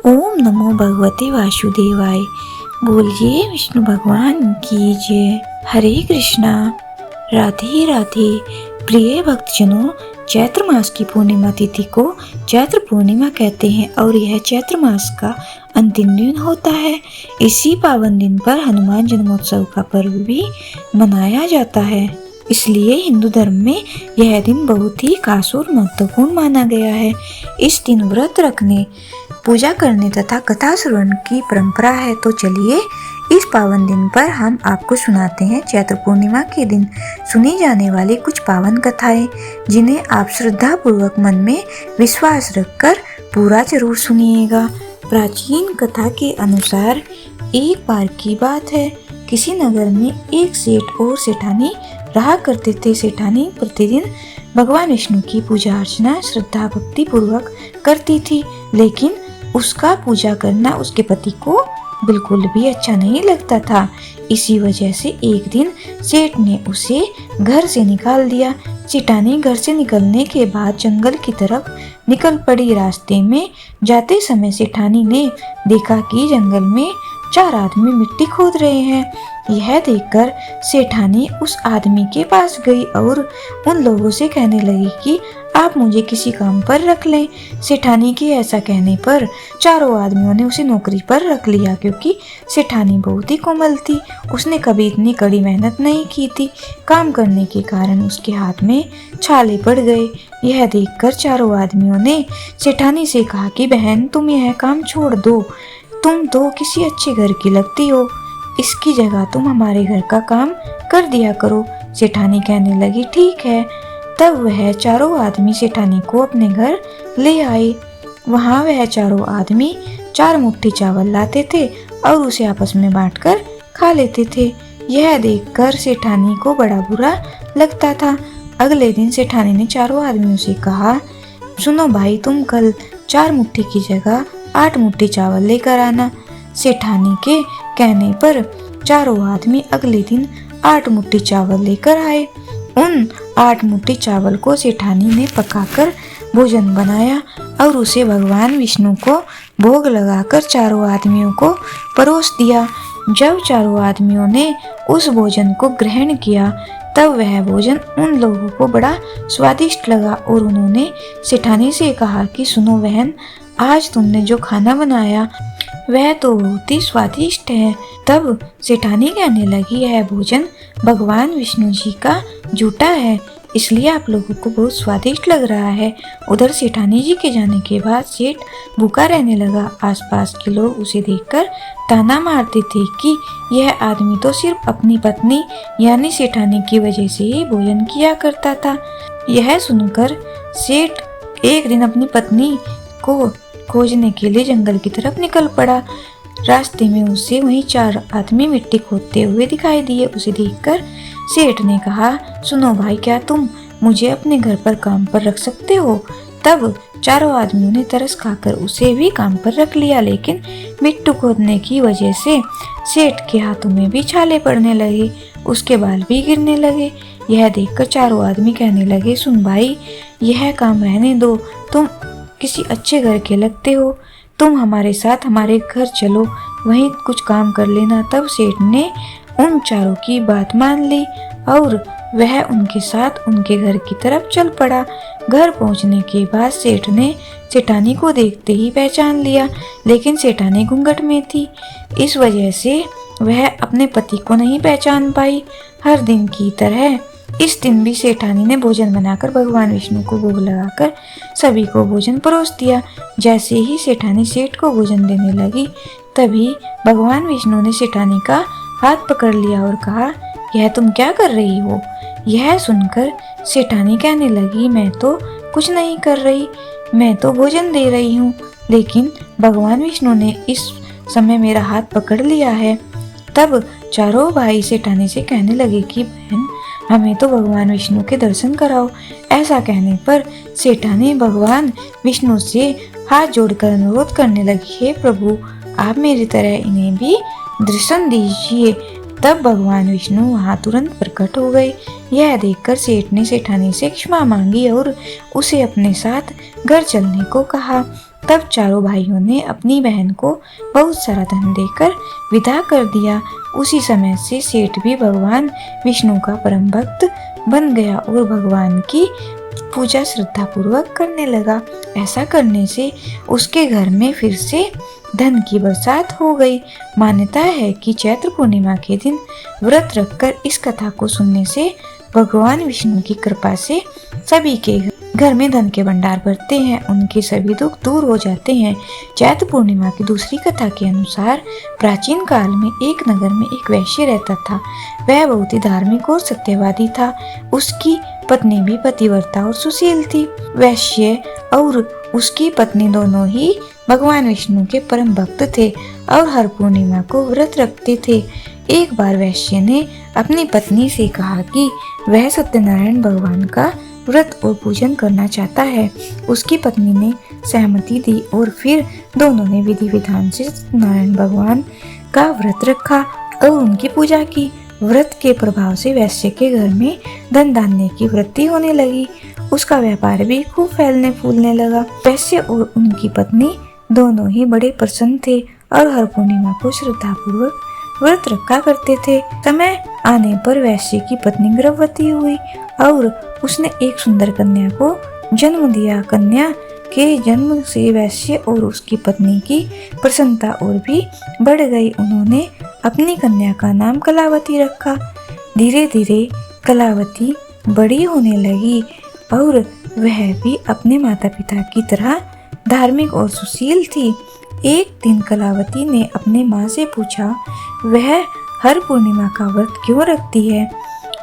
ओम नमो भगवते वासुदेवाय। बोलिए विष्णु भगवान की जय। हरे कृष्णा। राधे राधे। प्रिय भक्तजनों, चैत्र मास की पूर्णिमा तिथि को चैत्र पूर्णिमा कहते हैं और यह चैत्र मास का अंतिम दिन होता है। इसी पावन दिन पर हनुमान जन्मोत्सव का पर्व भी मनाया जाता है। इसलिए हिंदू धर्म में यह दिन बहुत ही खास और महत्वपूर्ण माना गया है। इस दिन व्रत रखने, पूजा करने तथा कथा श्रवण की परंपरा है। तो चलिए इस पावन दिन पर हम आपको सुनाते हैं चैत्र पूर्णिमा के दिन सुनी जाने वाली कुछ पावन कथाएं, जिन्हें आप श्रद्धा पूर्वक मन में विश्वास रखकर पूरा जरूर सुनिएगा। प्राचीन कथा के अनुसार एक बार की बात है, किसी नगर में एक सेठ और सेठानी रहा करते थे। सेठानी प्रतिदिन भगवान विष्णु की पूजा अर्चना श्रद्धा भक्ति पूर्वक करती थी, लेकिन उसका पूजा करना उसके पति को बिल्कुल भी अच्छा नहीं लगता था। इसी वजह से एक दिन सेठ ने उसे घर से निकाल दिया। सेठानी घर से निकलने के बाद जंगल की तरफ निकल पड़ी। रास्ते में जाते समय सेठानी ने देखा कि जंगल में 4 आदमी मिट्टी खोद रहे हैं। यह देखकर सेठानी उस आदमी के पास गई और उन लोगों से कहने लगी कि आप मुझे किसी काम पर रख लें। सेठानी के ऐसा कहने पर चारों आदमियों ने उसे नौकरी पर रख लिया, क्योंकि सेठानी बहुत ही कोमल थी। उसने कभी इतनी कड़ी मेहनत नहीं की थी। काम करने के कारण उसके हाथ में छाले पड़ गए। यह देखकर चारों आदमियों ने सेठानी से कहा कि बहन, तुम यह काम छोड़ दो, तुम तो किसी अच्छे घर की लगती हो, इसकी जगह तुम हमारे घर का काम कर दिया करो। सेठानी कहने लगी ठीक है। तब वह चारों आदमी सेठानी को अपने घर ले आए। वहाँ वह चारों आदमी 4 मुट्ठी चावल लाते थे और उसे आपस में बांटकर खा लेते थे। यह देखकर सेठानी को बड़ा बुरा लगता था। अगले दिन सेठानी ने चारों आदमियों से कहा, सुनो भाई, तुम कल 4 मुट्ठी की जगह 8 मुट्ठी चावल लेकर आना। सेठानी के कहने पर चारों आदमी अगले दिन 8 मुट्ठी चावल लेकर आए। उन 8 मुट्ठी चावल को सेठानी ने पकाकर भोजन बनाया और उसे भगवान विष्णु को भोग लगाकर चारों आदमियों को परोस दिया। जब चारों आदमियों ने उस भोजन को ग्रहण किया, तब वह भोजन उन लोगों को बड़ा स्वादिष्ट लगा और उन्होंने सेठानी से कहा कि सुनो बहन, आज तुमने जो खाना बनाया वह तो बहुत ही स्वादिष्ट है। तब सेठानी कहने लगी, यह भोजन भगवान विष्णु जी का जूटा है, इसलिए आप लोगों को बहुत स्वादिष्ट लग रहा है। उधर सेठानी जी के जाने के बाद सेठ भूखा रहने लगा। आसपास के लोग उसे देखकर ताना मारते थे कि यह आदमी तो सिर्फ अपनी पत्नी यानी सेठानी की वजह से ही भोजन किया करता था। यह सुनकर सेठ एक दिन अपनी पत्नी को खोजने के लिए जंगल की तरफ निकल पड़ा। रास्ते में उसे वहीं 4 आदमी मिट्टी खोदते हुए दिखाई दिए। उसे देखकर सेठ ने कहा, सुनो भाई, क्या तुम मुझे अपने घर पर काम पर रख सकते हो? तब चारों आदमियों ने तरस खाकर उसे भी काम पर रख लिया, लेकिन मिट्टी खोदने की वजह से सेठ के हाथों में भी छाले पड़ने लगे, उसके बाल भी गिरने लगे। यह देखकर चारों आदमी कहने लगे, सुन भाई, यह काम रहने दो, तुम किसी अच्छे घर के लगते हो, तुम हमारे साथ हमारे घर चलो, वहीं कुछ काम कर लेना। तब सेठ ने उन चारों की बात मान ली और वह उनके साथ उनके घर की तरफ चल पड़ा। घर पहुंचने के बाद सेठ ने सेठानी को देखते ही पहचान लिया, लेकिन सेठानी घूंघट में थी। इस वजह से वह अपने पति को नहीं पहचान पाई। हर दिन की तरह इस दिन भी सेठानी ने भोजन बनाकर भगवान विष्णु को भोग लगाकर सभी को भोजन परोस दिया। जैसे ही सेठानी सेठ को भोजन देने लगी, तभी भगवान विष्णु ने सेठानी का हाथ पकड़ लिया और कहा, यह तुम क्या कर रही हो? यह सुनकर सेठानी कहने लगी, मैं तो कुछ नहीं कर रही, मैं तो भोजन दे रही हूँ, लेकिन भगवान विष्णु ने इस समय मेरा हाथ पकड़ लिया है। तब चारों भाई सेठानी से कहने लगे कि बहन, हमें तो भगवान विष्णु के दर्शन कराओ। ऐसा कहने पर सेठानी भगवान विष्णु से हाथ जोड़कर अनुरोध करने लगी, हे प्रभु, आप मेरी तरह इन्हें भी दर्शन दीजिए। तब भगवान विष्णु वहाँ तुरंत प्रकट हो गए। यह देखकर सेठ ने सेठानी से क्षमा मांगी और उसे अपने साथ घर चलने को कहा। तब चारों भाइयों ने अपनी बहन को बहुत सारा धन देकर विदा कर दिया। उसी समय से सेठ भी भगवान विष्णु का परम भक्त बन गया और भगवान की पूजा श्रद्धा पूर्वक करने लगा। ऐसा करने से उसके घर में फिर से धन की बरसात हो गई। मान्यता है कि चैत्र पूर्णिमा के दिन व्रत रखकर इस कथा को सुनने से भगवान विष्णु की कृपा से सभी के घर में धन के भंडार भरते हैं, उनके सभी दुख दूर हो जाते हैं। चैत्र पूर्णिमा की दूसरी कथा के अनुसार प्राचीन काल में एक नगर में एक वैश्य रहता था। वह बहुत ही धार्मिक और सत्यवादी था। उसकी पत्नी भी पतिव्रता और सुशील थी। वैश्य और उसकी पत्नी दोनों ही भगवान विष्णु के परम भक्त थे और हर पूर्णिमा को व्रत रखते थे। एक बार वैश्य ने अपनी पत्नी से कहा कि वह सत्यनारायण भगवान का व्रत और पूजन करना चाहता है। उसकी पत्नी ने सहमति दी और फिर दोनों ने विधि विधान से सत्यनारायण भगवान का व्रत रखा और उनकी पूजा की। व्रत के प्रभाव से वैश्य के घर में धन धान्य की वृद्धि होने लगी। उसका व्यापार भी खूब फैलने फूलने लगा। वैश्य और उनकी पत्नी दोनों ही बड़े प्रसन्न थे और हर पूर्णिमा को श्रद्धा पूर्वक व्रत रखा करते थे। समय आने पर वैश्य की पत्नी गर्भवती हुई और उसने एक सुंदर कन्या को जन्म दिया। कन्या के जन्म से वैश्य और उसकी पत्नी की प्रसन्नता और भी बढ़ गई। उन्होंने अपनी कन्या का नाम कलावती रखा। धीरे धीरे कलावती बड़ी होने लगी और वह भी अपने माता पिता की तरह धार्मिक और सुशील थी। एक दिन कलावती ने अपने माँ से पूछा, वह हर पूर्णिमा का व्रत क्यों रखती है?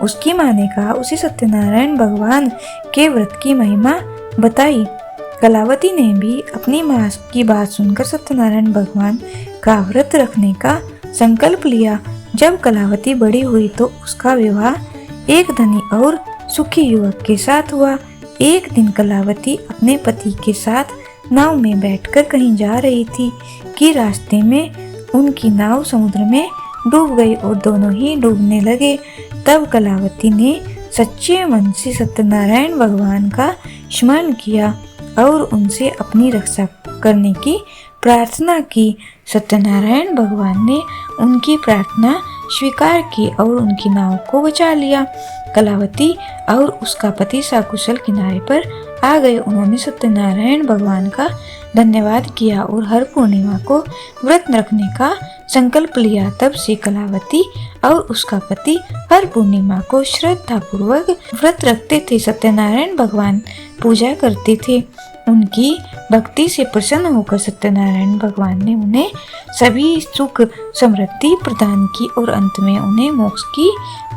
उसकी माँ ने कहा, उसे सत्यनारायण भगवान के व्रत की महिमा बताई। कलावती ने भी अपनी माँ की बात सुनकर सत्यनारायण भगवान का व्रत रखने का संकल्प लिया। जब कलावती बड़ी हुई तो उसका विवाह एक धनी और सुखी युवक के साथ हुआ। एक दिन कलावती अपने पति के साथ नाव में बैठकर कहीं जा रही थी कि रास्ते में उनकी नाव समुद्र में डूब गई और दोनों ही डूबने लगे। तब कलावती ने सच्चे मन से सत्यनारायण भगवान का स्मरण किया और उनसे अपनी रक्षा करने की प्रार्थना की। सत्यनारायण भगवान ने उनकी प्रार्थना स्वीकार की और उनकी नाव को बचा लिया। कलावती और उसका पति सकुशल किनारे पर आ गए। उन्होंने सत्यनारायण भगवान का धन्यवाद किया और हर पूर्णिमा को व्रत रखने का संकल्प लिया। तब से कलावती और उसका पति हर पूर्णिमा को श्रद्धा पूर्वक व्रत रखते थे, सत्यनारायण भगवान पूजा करते थे। उनकी भक्ति से प्रसन्न होकर सत्यनारायण भगवान ने उन्हें सभी सुख समृद्धि प्रदान की और अंत में उन्हें मोक्ष की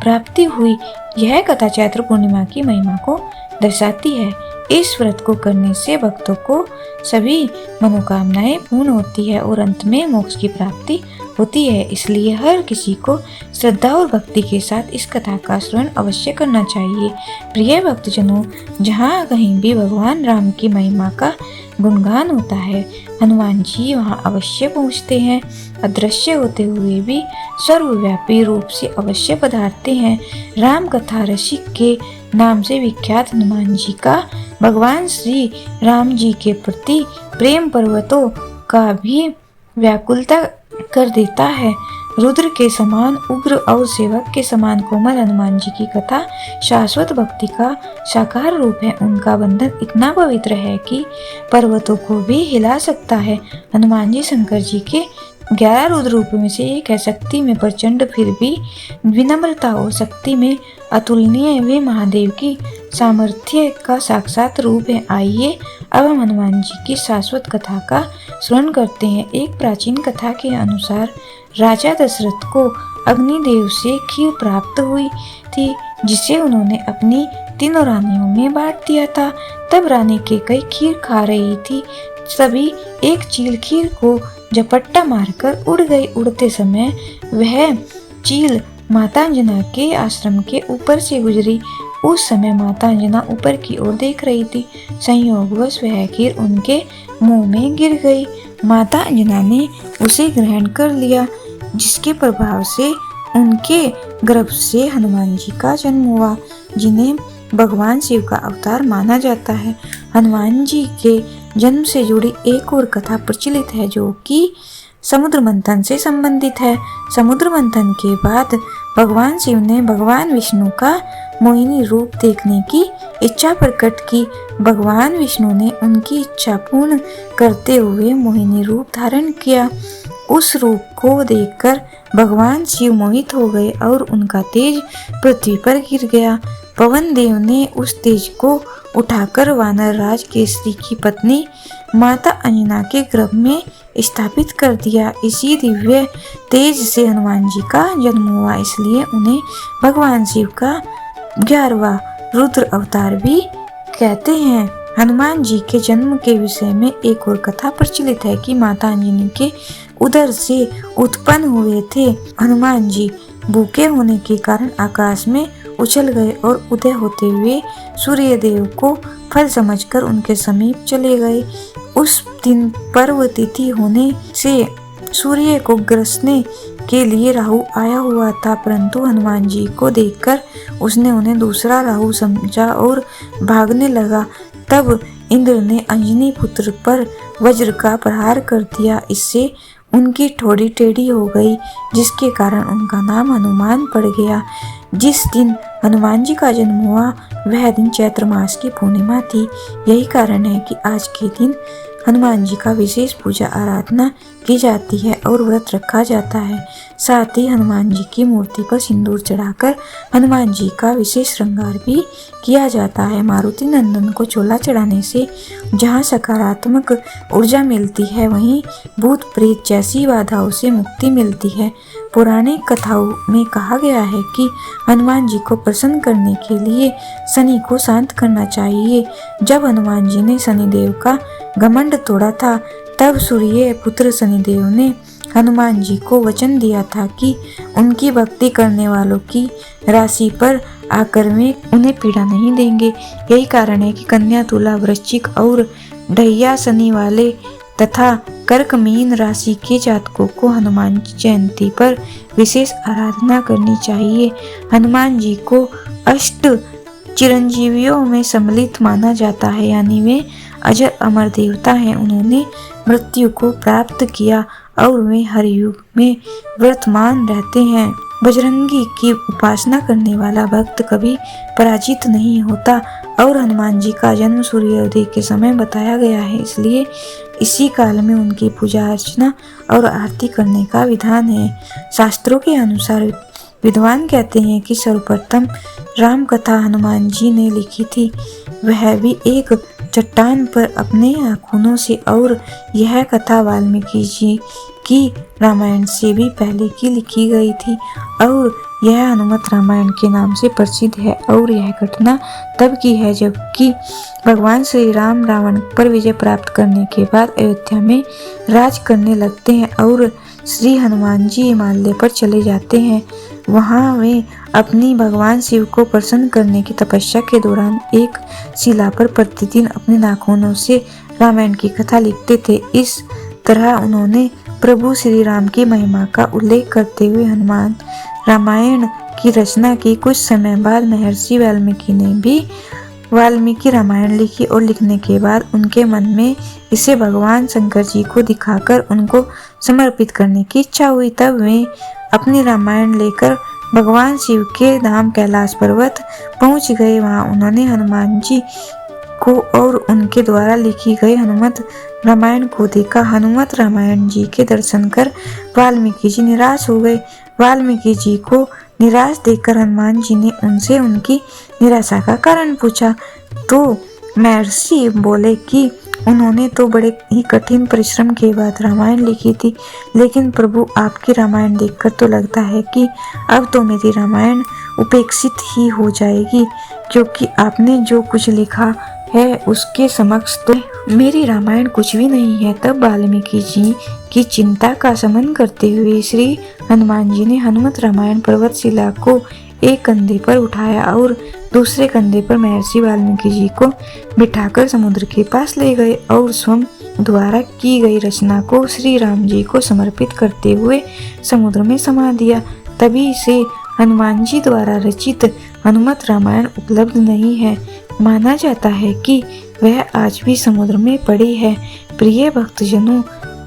प्राप्ति हुई। यह कथा चैत्र पूर्णिमा की महिमा को दर्शाती है। इस व्रत को करने से भक्तों को सभी मनोकामनाएं पूर्ण होती है और अंत में मोक्ष की प्राप्ति होती है। इसलिए हर किसी को श्रद्धा और भक्ति के साथ इस कथा का श्रवण अवश्य करना चाहिए। प्रिय भक्तजनों, जहाँ कहीं भी भगवान राम की महिमा का गुणगान होता है, हनुमान जी वहाँ अवश्य पहुँचते हैं। अदृश्य होते हुए भी सर्वव्यापी रूप से अवश्य पधारते हैं। राम कथा रसिक के नाम से विख्यात हनुमान जी का भगवान श्री राम जी के प्रति प्रेम पर्वतों का भी व्याकुलता कर देता है। रुद्र के समान उग्र और सेवक के समान कोमल हनुमान जी की कथा शाश्वत भक्ति का साकार रूप है। उनका बंधन इतना पवित्र है कि पर्वतों को भी हिला सकता है। हनुमान जी शंकर जी के 11 रुद्र रूपों में से एक है। शक्ति में प्रचंड फिर भी विनम्रता और शक्ति में अतुलनीय वे महादेव की सामर्थ्य का साक्षात रूप है। आइए अब हम हनुमान जी की शाश्वत कथा का श्रवण करते हैं। एक प्राचीन कथा के अनुसार राजा दशरथ को अग्निदेव से खीर प्राप्त हुई थी, जिसे उन्होंने अपनी तीनों रानियों में बांट दिया था। तब रानी कैकेयी खीर खा रही थी, तभी एक चील खीर को झपट्टा मारकर उड़ गई। उड़ते समय वह चील माता अंजना के आश्रम के ऊपर से गुजरी। उस समय माता अंजना ऊपर की ओर देख रही थी। संयोगवश वह खीर उनके मुंह में गिर गई। माता अंजना ने उसे ग्रहण कर लिया, जिसके प्रभाव से उनके गर्भ से हनुमान जी का जन्म हुआ, जिन्हें भगवान शिव का अवतार माना जाता है। हनुमान जी के जन्म से जुड़ी एक और कथा प्रचलित है जो कि समुद्र मंथन से संबंधित है। समुद्र मंथन के बाद भगवान शिव ने भगवान विष्णु का मोहिनी रूप देखने की इच्छा प्रकट की। भगवान विष्णु ने उनकी इच्छा पूर्ण करते हुए मोहिनी रूप धारण किया। उस रूप को देखकर भगवान शिव मोहित हो गए और उनका तेज पृथ्वी पर गिर गया। पवन देव ने उस तेज को उठाकर वानर राज केसरी की पत्नी माता अंजना के गर्भ में स्थापित कर दिया। इसी दिव्य तेज से हनुमान जी का जन्म हुआ, इसलिए उन्हें भगवान शिव का 11वां रुद्र अवतार भी कहते हैं। हनुमान जी के जन्म के विषय में एक और कथा प्रचलित है कि माता अंजनी के उदर से उत्पन्न हुए थे। हनुमान जी भूखे होने के कारण आकाश में उछल गए और उदय होते हुए सूर्य देव को फल समझकर उनके समीप चले गए। उस दिन पर्व तिथि होने से सूर्य को ग्रसने के लिए राहु आया हुआ था, परंतु हनुमान जी को देखकर उसने उन्हें दूसरा राहु समझा और भागने लगा। तब इंद्र ने अंजनी पुत्र पर वज्र का प्रहार कर दिया। इससे उनकी ठोड़ी टेढ़ी हो गई, जिसके कारण उनका नाम हनुमान पड़ गया। जिस दिन हनुमान जी का जन्म हुआ वह दिन चैत्र मास की पूर्णिमा थी। यही कारण है कि आज के दिन हनुमान जी का विशेष पूजा आराधना की जाती है और व्रत रखा जाता है। साथ ही हनुमान जी की मूर्ति पर सिंदूर चढ़ाकर हनुमान जी का विशेष श्रृंगार भी किया जाता है। मारुति नंदन को चोला चढ़ाने से जहाँ सकारात्मक ऊर्जा मिलती है, वहीं भूत प्रेत जैसी बाधाओं से मुक्ति मिलती है। पौराणिक कथाओं में कहा गया है कि हनुमान जी को प्रसन्न करने के लिए शनि को शांत करना चाहिए। जब हनुमान जी ने शनिदेव का घमंड तोड़ा था, तब सूर्य पुत्र शनिदेव ने हनुमान जी को वचन दिया था कि उनकी भक्ति करने वालों की राशि पर आकर वे उन्हें पीड़ा नहीं देंगे। यही कारण है कि कन्या, तुला, वृश्चिक और ढैया शनि वाले तथा कर्क मीन राशि के जातकों को हनुमान जयंती पर विशेष आराधना करनी चाहिए। हनुमान जी को अष्ट चिरंजीवियों में सम्मिलित माना जाता है, यानी वे अजर अमर देवता हैं। उन्होंने मृत्यु को प्राप्त किया और वे हर युग में वर्तमान रहते हैं। बजरंगी की उपासना करने वाला भक्त कभी पराजित नहीं होता और हनुमान जी का जन्म सूर्योदय के समय बताया गया है, इसलिए इसी काल में उनकी पूजा अर्चना और आरती करने का विधान है। शास्त्रों के अनुसार विद्वान कहते हैं कि सर्वप्रथम राम कथा हनुमान जी ने लिखी थी, वह भी एक चट्टान पर अपने नाखूनों से, और यह कथा वाल्मीकि जी की रामायण से भी पहले की लिखी गई थी और यह हनुमत रामायण के नाम से प्रसिद्ध है। और यह घटना तब की है जबकि भगवान श्री राम रावण पर विजय प्राप्त करने के बाद अयोध्या में राज करने लगते हैं और श्री हनुमान जी हिमालय पर चले जाते हैं। वहाँ वे अपनी भगवान शिव को प्रसन्न करने की तपस्या के दौरान एक शिला पर प्रतिदिन अपने नाखूनों से रामायण की कथा लिखते थे। इस तरह उन्होंने प्रभु श्री राम की महिमा का उल्लेख करते हुए हनुमान रामायण की रचना की। कुछ समय बाद महर्षि वाल्मीकि ने भी वाल्मीकि रामायण लिखी और लिखने के बाद उनके मन में इसे भगवान शंकर जी को दिखाकर उनको समर्पित करने की इच्छा हुई। तब वे अपनी रामायण लेकर भगवान शिव के धाम कैलाश पर्वत पहुंच गए। वहां उन्होंने हनुमान जी को और उनके द्वारा लिखी गई हनुमत रामायण को देखा। हनुमत रामायण जी के दर्शन कर वाल्मीकि जी निराश हो गए। वाल्मीकि जी को निराश देखकर हनुमान जी ने उनसे उनकी निराशा का कारण पूछा, तो महर्षि बोले कि उन्होंने तो बड़े ही कठिन परिश्रम के बाद रामायण लिखी थी, लेकिन प्रभु आपकी रामायण देखकर तो लगता है कि अब तो मेरी रामायण उपेक्षित ही हो जाएगी, क्योंकि आपने जो कुछ लिखा है उसके समक्ष तो मेरी रामायण कुछ भी नहीं है। तब वाल्मीकि जी की चिंता का शमन करते हुए श्री हनुमान जी ने हनुमत रामायण पर्वतशिला को एक कंधे पर उठाया और दूसरे कंधे पर महर्षि वाल्मीकि जी को बिठाकर समुद्र के पास ले गए और स्वयं द्वारा की गई रचना को श्री राम जी को समर्पित करते हुए समुद्र में समा दिया। तभी से हनुमान जी द्वारा रचित हनुमत रामायण उपलब्ध नहीं है। माना जाता है कि वह आज भी समुद्र में पड़ी है। प्रिय भक्तजनों,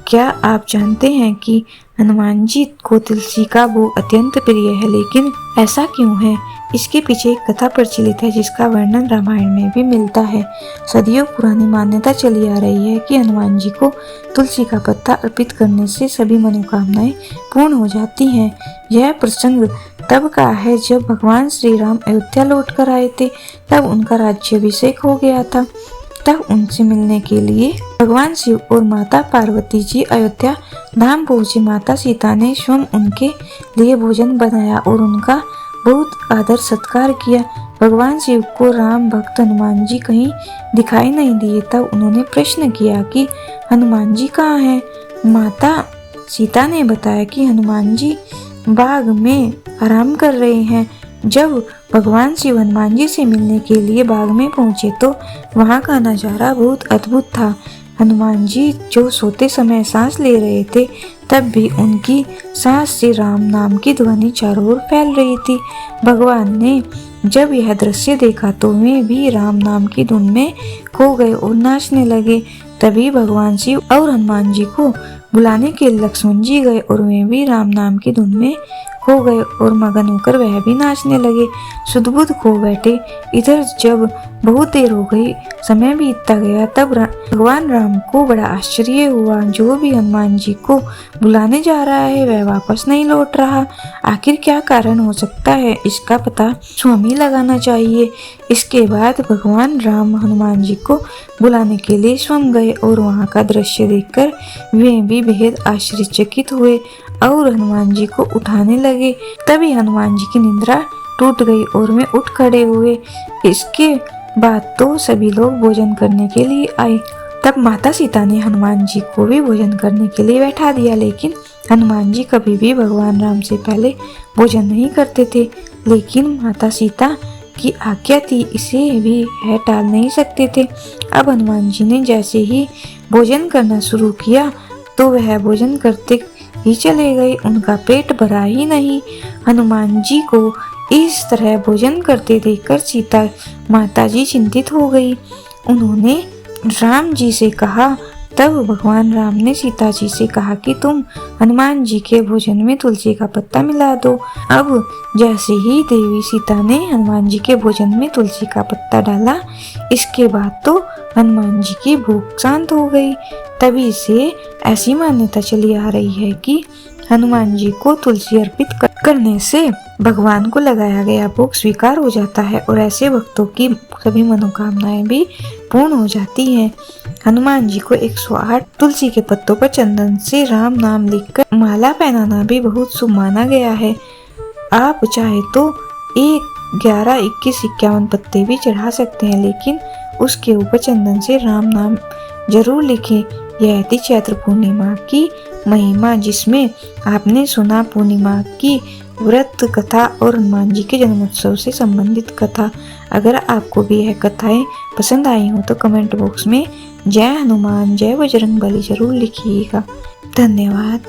क्या आप जानते हैं कि हनुमान जी को तुलसी का भोग अत्यंत प्रिय है, लेकिन ऐसा क्यों है? इसके पीछे एक कथा प्रचलित है जिसका वर्णन रामायण में भी मिलता है। सदियों पुरानी मान्यता चली आ रही है कि हनुमान जी को तुलसी का पत्ता अर्पित करने से सभी मनोकामनाएं पूर्ण हो जाती हैं। यह प्रसंग तब का है जब भगवान श्री राम अयोध्या लौट कर आए थे। तब उनका राज्याभिषेक हो गया था। तब उनसे मिलने के लिए भगवान शिव और माता पार्वती जी अयोध्या धाम पहुंचे। माता सीता ने स्वयं उनके लिए भोजन बनाया और उनका बहुत आदर सत्कार किया। भगवान शिव को राम भक्त हनुमान जी कहीं दिखाई नहीं दिए। तब उन्होंने प्रश्न किया कि हनुमान जी कहाँ हैं? माता सीता ने बताया कि हनुमान जी बाग में आराम कर रहे हैं। जब भगवान शिव हनुमान जी से मिलने के लिए बाग में पहुंचे तो वहां का नजारा बहुत अद्भुत था। हनुमान जी जो सोते समय सांस ले रहे थे, तब भी उनकी सांस से राम नाम की ध्वनि चारों ओर फैल रही थी। भगवान ने जब यह दृश्य देखा तो वे भी राम नाम की धुन में खो गए और नाचने लगे। तभी भगवान शिव और हनुमान जी को बुलाने के लक्ष्मण जी गए और वे भी राम नाम की धुन में खो गए और मगन होकर वह भी नाचने लगे। सुध-बुध खो बैठे। इधर जब बहुत देर हो गई, समय बीतता गया, तब भगवान राम को बड़ा आश्चर्य हुआ। जो भी हनुमान जी को बुलाने जा रहा है वह वापस नहीं लौट रहा। आखिर क्या कारण हो सकता है, इसका पता स्वयं ही लगाना चाहिए। इसके बाद भगवान राम हनुमान जी को बुलाने के लिए स्वयं गए और वहां का दृश्य देखकर वे भी बेहद आश्चर्यचकित हुए और हनुमान जी को उठाने लगे। तभी हनुमान जी की निद्रा टूट गई और वे उठ खड़े हुए। इसके बाद तो सभी लोग भोजन करने के लिए आए। तब माता सीता ने हनुमान जी को भी भोजन करने के लिए बैठा दिया, लेकिन हनुमान जी कभी भी भगवान राम से पहले भोजन नहीं करते थे। लेकिन माता सीता की आज्ञा थी, इसे भी है टाल नहीं सकते थे। अब हनुमान जी ने जैसे ही भोजन करना शुरू किया तो वह भोजन करते ही चले गए। उनका पेट भरा ही नहीं। हनुमान जी को इस तरह भोजन करते देखकर सीता माता जी चिंतित हो गई। उन्होंने राम जी से कहा। तब भगवान राम ने सीता जी से कहा कि तुम हनुमान जी के भोजन में तुलसी का पत्ता मिला दो। अब जैसे ही देवी सीता ने हनुमान जी के भोजन में तुलसी का पत्ता डाला, इसके बाद तो हनुमान जी की भूख शांत हो गई। तभी से ऐसी मान्यता चली आ रही है कि हनुमान जी को तुलसी अर्पित करने से भगवान को लगाया गया भोग स्वीकार हो जाता है और ऐसे भक्तों की सभी मनोकामनाएं भी पूर्ण हो जाती हैं। हनुमान जी को 108 तुलसी के पत्तों पर चंदन से राम नाम लिखकर माला पहनाना भी बहुत शुभ माना गया है। आप चाहे तो 1, 11, 21, 51 पत्ते भी चढ़ा सकते हैं, लेकिन उसके ऊपर चंदन से राम नाम जरूर लिखें। यह थी चैत्र पूर्णिमा की महिमा, जिसमें आपने सुना पूर्णिमा की व्रत कथा और हनुमान जी के जन्मोत्सव से संबंधित कथा। अगर आपको भी यह कथाएं पसंद आई हो तो कमेंट बॉक्स में जय हनुमान जय बजरंगबली जरूर लिखिएगा। धन्यवाद।